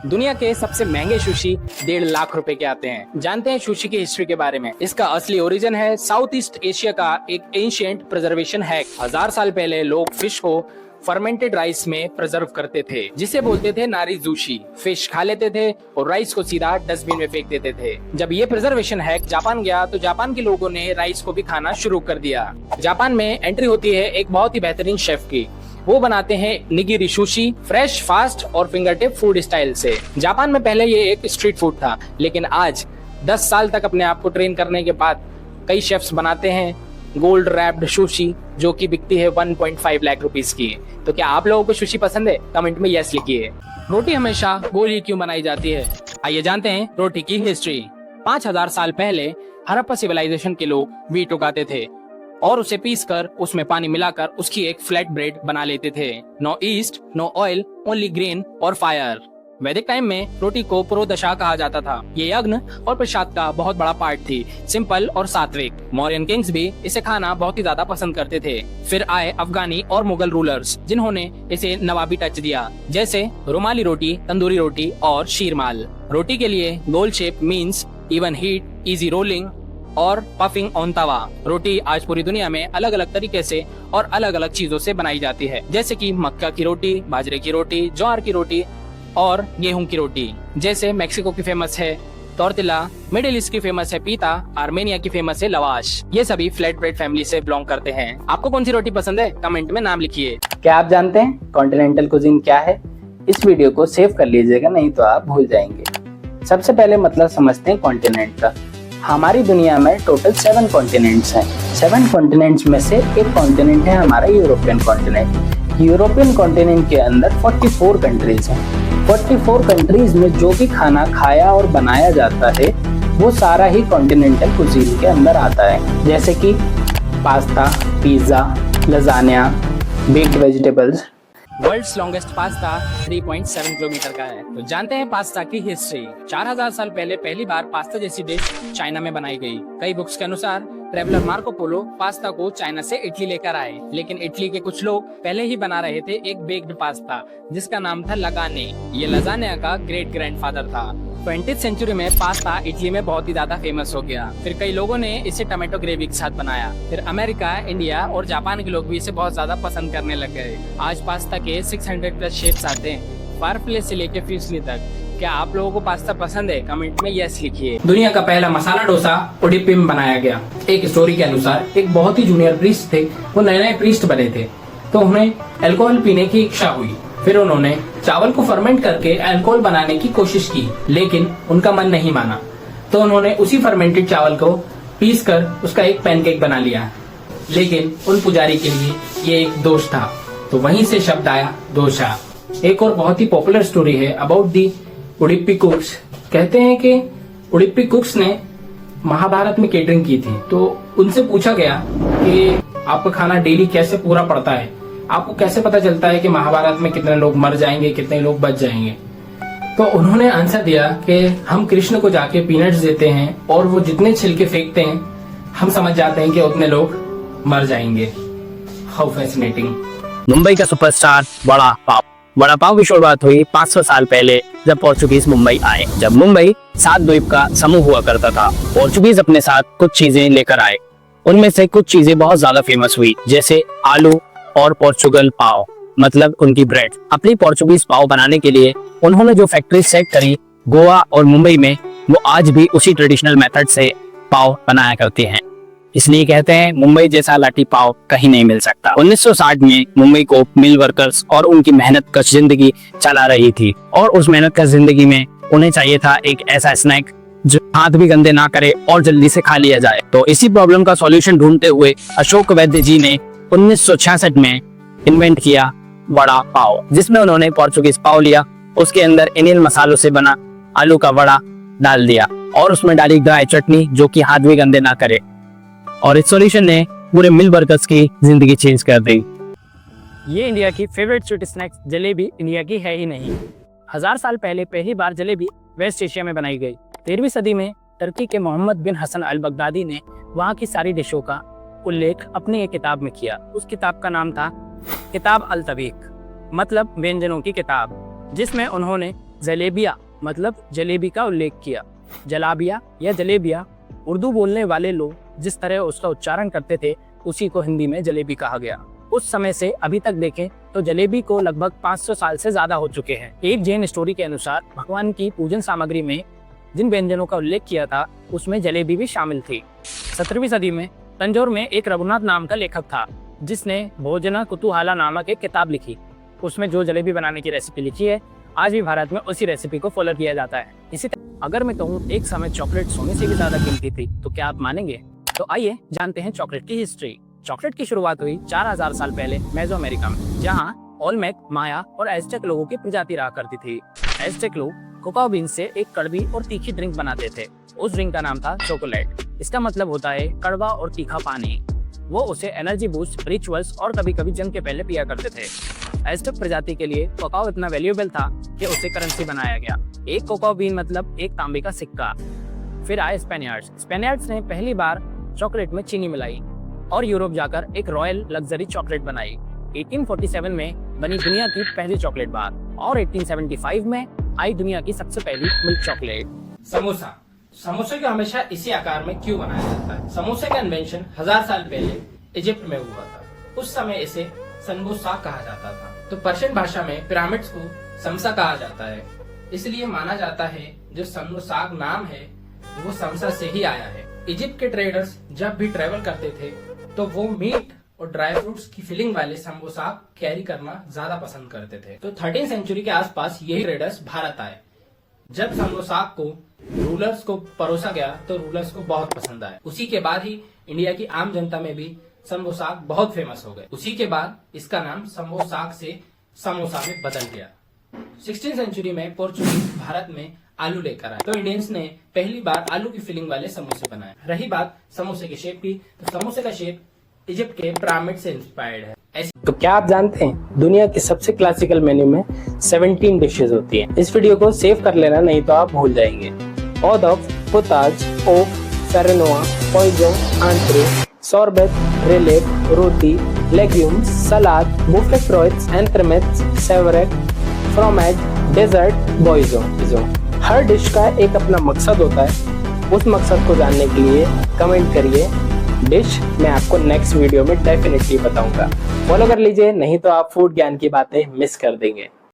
दुनिया के सबसे महंगे सुशी 1.5 लाख रुपए के आते हैं। जानते हैं सुशी की हिस्ट्री के बारे में। इसका असली ओरिजिन है साउथ ईस्ट एशिया का एक एंशिएंट प्रिजर्वेशन हैक। 1000 साल पहले लोग फिश को फर्मेंटेड राइस में प्रिजर्व करते थे, जिसे बोलते थे नारी जूशी। फिश खा लेते थे और राइस को सीधा डस्टबिन में फेंक देते थे। जब ये प्रिजर्वेशन हैक जापान गया तो जापान के लोगों ने राइस को भी खाना शुरू कर दिया। जापान में एंट्री होती है एक बहुत ही बेहतरीन शेफ की। वो बनाते हैं निगिरी सुशी, फ्रेश, फास्ट और फिंगर टिप फूड स्टाइल से। जापान में पहले ये एक स्ट्रीट फूड था, लेकिन आज 10 साल तक अपने आप को ट्रेन करने के बाद कई शेफ्स बनाते हैं गोल्ड रैप्ड सुशी, जो कि बिकती है 1.5 लाख रुपीस की। तो क्या आप लोगों को सुशी पसंद है? कमेंट में यस लिखिए। रोटी हमेशा गोल ही क्यों बनाई जाती है? आइए जानते हैं रोटी की हिस्ट्री। 5000 साल पहले हड़प्पा सिविलाइजेशन के लोग व्हीट उगाते थे और उसे पीसकर उसमें पानी मिलाकर उसकी एक फ्लैट ब्रेड बना लेते थे। No yeast, no oil, only grain और फायर। वैदिक टाइम में रोटी को पुरोदशा कहा जाता था। ये यज्ञ और प्रसाद का बहुत बड़ा पार्ट थी, सिंपल और सात्विक। मौर्यन किंग्स भी इसे खाना बहुत ही ज्यादा पसंद करते थे। फिर आए अफगानी और मुगल रूलर्स, जिन्होंने इसे नवाबी टच दिया, जैसे रुमाली रोटी, तंदूरी रोटी और शीरमाल। रोटी के लिए गोल shape means even heat, easy rolling और पफिंग ऑन तवा। रोटी आज पूरी दुनिया में अलग अलग तरीके से और अलग अलग चीजों से बनाई जाती है, जैसे कि मक्का की रोटी, बाजरे की रोटी, ज्वार की रोटी और गेहूं की रोटी। जैसे मैक्सिको की फेमस है टोर्टिला, मिडिल ईस्ट की फेमस है पीता, आर्मेनिया की फेमस है लवाश। ये सभी फ्लैट ब्रेड फैमिली से बिलोंग करते हैं। आपको कौन सी रोटी पसंद है? कमेंट में नाम लिखिए। क्या आप जानते हैं कॉन्टिनेंटल कुजीन क्या है? इस वीडियो को सेव कर लीजिएगा, नहीं तो आप भूल जाएंगे। सबसे पहले मतलब समझते हैं कॉन्टिनेंट का। हमारी दुनिया में टोटल 7 कॉन्टिनेंट्स हैं। 7 कॉन्टिनेंट्स में से एक कॉन्टिनेंट है हमारा यूरोपियन कॉन्टिनेंट। यूरोपियन कॉन्टिनेंट के अंदर 44 कंट्रीज हैं। 44 कंट्रीज में जो भी खाना खाया और बनाया जाता है वो सारा ही कॉन्टिनेंटल कुजीन के अंदर आता है, जैसे कि pasta, pizza, lasagna, baked vegetables. World's longest pasta 3.7 kilometre का है। तो जानते हैं पास्ता की हिस्ट्री। 4000 साल पहले पहली बार पास्ता जैसी डिश चाइना में बनाई गई। कई बुक्स के अनुसार ट्रेवलर मार्को पोलो पास्ता को चाइना से इटली लेकर आए, लेकिन इटली के कुछ लोग पहले ही बना रहे थे एक बेक्ड पास्ता, जिसका नाम था लगाने। ये लजानिया का ग्रेट ग्रैंडफादर था। 20th सेंचुरी में पास्ता इटली में बहुत ही ज्यादा फेमस हो गया। फिर कई लोगों ने इसे टमाटो ग्रेवी के साथ बनाया। फिर अमेरिका, इंडिया और जापान के लोग भी इसे बहुत ज्यादा पसंद करने लग गए। आज पास्ता के 600+ शेप्स आते हैं, फायरप्लेस से लेके फ्यूजली तक। क्या आप लोगों को पास्ता पसंद है? कमेंट में यस लिखिए। दुनिया का पहला मसाला डोसा उडुपी में बनाया गया। एक स्टोरी के अनुसार एक बहुत ही जूनियर प्रीस्ट थे, वो नए प्रीस्ट बने थे, तो उन्हें अल्कोहल पीने की इच्छा हुई। फिर उन्होंने चावल को फर्मेंट करके अल्कोहल बनाने की कोशिश की, लेकिन उनका मन नहीं माना। तो उन्होंने उसी फर्मेंटेड चावल को पीसकर उसका एक पैनकेक बना लिया, लेकिन उन पुजारी के लिए ये एक दोष था, तो वहीं से शब्द आया डोसा। एक और बहुत ही पॉपुलर स्टोरी है अबाउट दी उडुपी कुक्स। कहते हैं कि उडुपी कुक्स ने महाभारत में केटरिंग की थी, तो उनसे पूछा गया कि आपका खाना डेली कैसे पूरा पड़ता है, आपको कैसे पता चलता है कि महाभारत में कितने लोग मर जाएंगे, कितने लोग बच जाएंगे। तो उन्होंने आंसर दिया कि हम कृष्ण को जाके पीनट्स देते हैं और वो जितने छिलके फेंकते हैं हम समझ जाते हैं कि उतने लोग मर जाएंगे। How fascinating. मुंबई का सुपरस्टार वड़ा पाव। वड़ा पाव की शुरुआत हुई 500 साल पहले, जब पोर्चुगीज मुंबई आए। जब मुंबई 7 द्वीप का समूह हुआ करता था, पोर्चुगीज अपने साथ कुछ चीजें लेकर आए। उनमें से कुछ चीजें बहुत ज्यादा फेमस हुई, जैसे आलू और पोर्चुगल पाव, मतलब उनकी ब्रेड। अपनी पोर्चुगीज पाव बनाने के लिए उन्होंने जो फैक्ट्री सेट करी गोवा और मुंबई में, वो आज भी उसी ट्रेडिशनल मेथड से पाव बनाया करती हैं। इसलिए कहते हैं मुंबई जैसा लाठी पाव कहीं नहीं मिल सकता। 1960 में मुंबई को मिल वर्कर्स और उनकी मेहनत कश जिंदगी चला रही थी, और उस मेहनत कश जिंदगी में उन्हें चाहिए था एक ऐसा स्नैक जो हाथ भी गंदे ना करे और जल्दी से खा लिया जाए। तो इसी प्रॉब्लम का सॉल्यूशन ढूंढते हुए अशोक वैद्य जी ने 1966 में इन्वेंट किया वड़ा पाव, जिसमें उन्होंने पोर्चुगीज पाव लिया, उसके अंदर इंडियन मसालों से बना आलू का वड़ा डाल दिया और उसमें डाली ड्राई चटनी जो कि हाथ भी गंदे ना करे, और इस सॉल्यूशन ने पूरे मिल वर्कर्स की जिंदगी चेंज कर दी। ये इंडिया की favourite sweet snacks jalebi India की है ही नहीं। 1000 साल पहले पहली बार जलेबी वेस्ट एशिया में बनाई गई। 13वीं सदी में टर्की के मोहम्मद बिन हसन अल बगदादी ने वहाँ की सारी डिशों का उल्लेख अपनी एक किताब में किया। उस किताब का नाम था किताब अल तबीक, मतलब व्यंजनों की किताब, जिसमें उन्होंने जलेबिया मतलब जलेबी का उल्लेख किया। जलाबिया या जलेबिया उर्दू बोलने वाले लोग जिस तरह उसका उच्चारण करते थे उसी को हिंदी में जलेबी कहा गया। उस समय से अभी तक देखें तो जलेबी को लगभग 500 साल से ज्यादा हो चुके हैं। एक जैन स्टोरी के अनुसार भगवान की पूजन सामग्री में जिन व्यंजनों का उल्लेख किया था उसमें जलेबी भी शामिल थी। 17वीं सदी में तंजौर में एक रघुनाथ नाम का लेखक था जिसने भोजना कुतूहला नामक एक किताब लिखी। उसमें जो जलेबी बनाने की रेसिपी लिखी है आज भी भारत में उसी रेसिपी को फॉलो किया जाता है। इसी तरह अगर मैं कहूँ एक समय चॉकलेट सोने से भी ज्यादा कीमती थी तो क्या आप मानेंगे? तो आइए जानते हैं चॉकलेट की हिस्ट्री। चॉकलेट की शुरुआत हुई 4000 साल पहले मेसो अमेरिका में, जहाँ ओल्मेक, माया और एज़टेक लोगों की प्रजाति रहा करती थी। एज़टेक लोग कोकाओ बीन से एक कड़वी और तीखी ड्रिंक बनाते थे। उस ड्रिंक का नाम था चॉकलेट। इसका मतलब होता है कड़वा और तीखा पानी। वो उसे एनर्जी बूस्ट, रिचुअल्स और कभी कभी जंग के पहले पिया करते थे। एज़टेक प्रजाति के लिए कोकाओ इतना वैल्यूएबल था कि उसे करेंसी बनाया गया। एक कोकाओ बीन मतलब एक तांबे का सिक्का। फिर आए स्पेनियर्ड्स। स्पेनियर्ड्स ने पहली बार चॉकलेट में चीनी मिलाई और यूरोप जाकर एक रॉयल लग्जरी चॉकलेट बनाई। 1847 में बनी दुनिया की पहली चॉकलेट बार और 1875 में आई दुनिया की सबसे पहली मिल्क चॉकलेट। समोसा। समोसे को हमेशा इसी आकार में क्यों बनाया जाता है? समोसे का इन्वेंशन 1000 साल पहले इजिप्ट में हुआ था। उस समय इसे समोसा कहा जाता था। तो पर्शियन भाषा में पिरामिड्स को समसा कहा जाता है। इसलिए माना जाता है जो समोसाक नाम है वो समसा से ही आया है। इजिप्ट के ट्रेडर्स जब भी ट्रेवल करते थे तो वो मीट और ड्राई फ्रूट्स की फिलिंग वाले समोसा कैरी करना ज्यादा पसंद करते थे। तो 13वीं सेंचुरी के आसपास यही ट्रेडर्स भारत आए। जब समोसा को रूलर्स को परोसा गया तो रूलर्स को बहुत पसंद आया। उसी के बाद ही इंडिया की आम जनता में भी समोसा बहुत फेमस हो गए। उसी के बाद इसका नाम समोसाक से समोसा में बदल गया। 16वीं सेंचुरी में पोर्चुगीज भारत में आलू लेकर आए तो इंडियंस ने पहली बार आलू की फिलिंग वाले समोसे बनाए। रही बात समोसे के शेप की, तो समोसे का शेप इजिप्ट के पिरामिड से इंस्पायर्ड है। तो क्या आप जानते हैं दुनिया के सबसे क्लासिकल मेन्यू में 17 डिशेज होती हैं। इस वीडियो को सेव कर लेना, नहीं तो आप भूल जाएंगे। ऑदफ, पोताज, ओफ, फेरेनोआ, पॉइजो, आंट्रे, सोरबेट, रेलेट, रोटी, लेग्यूम्स, सलाद, बुफे फ्रोइट्स, एंट्रमेट्स, सेवरेट, फ्रोमेज, डेजर्ट, बॉइजो। हर डिश का एक अपना मकसद होता है। उस मकसद को जानने के लिए कमेंट करिए डिश, मैं आपको नेक्स्ट वीडियो में डेफिनेटली बताऊंगा। फॉलो कर लीजिए, नहीं तो आप फूड ज्ञान की बातें मिस कर देंगे।